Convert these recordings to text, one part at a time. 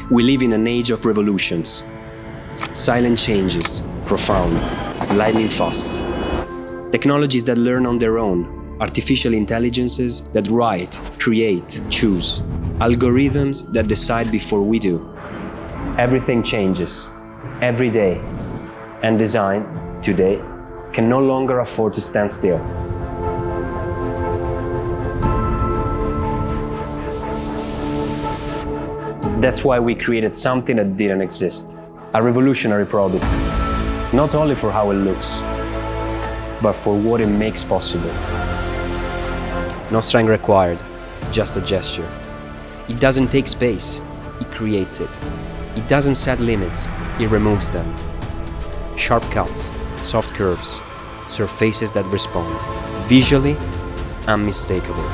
We live in an age of revolutions. Silent changes, profound, lightning fast. Technologies that learn on their own, artificial intelligences that write, create, choose, algorithms that decide before we do. Everything changes, every day, and design, today, can no longer afford to stand still. That's why we created something that didn't exist. A revolutionary product, not only for how it looks, but for what it makes possible. No strength required, just a gesture. It doesn't take space, it creates it. It doesn't set limits, it removes them. Sharp cuts, soft curves, surfaces that respond. Visually, unmistakable.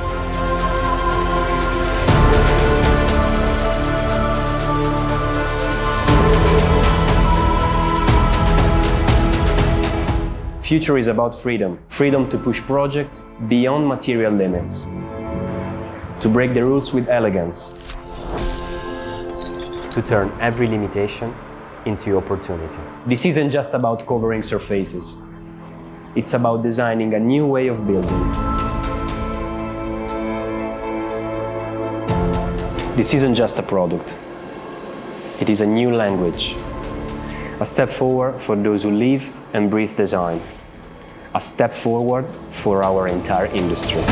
Future is about freedom. Freedom to push projects beyond material limits. To break the rules with elegance. To turn every limitation into opportunity. This isn't just about covering surfaces. It's about designing a new way of building. This isn't just a product. It is a new language. A step forward for those who live and breathe design. A step forward for our entire industry.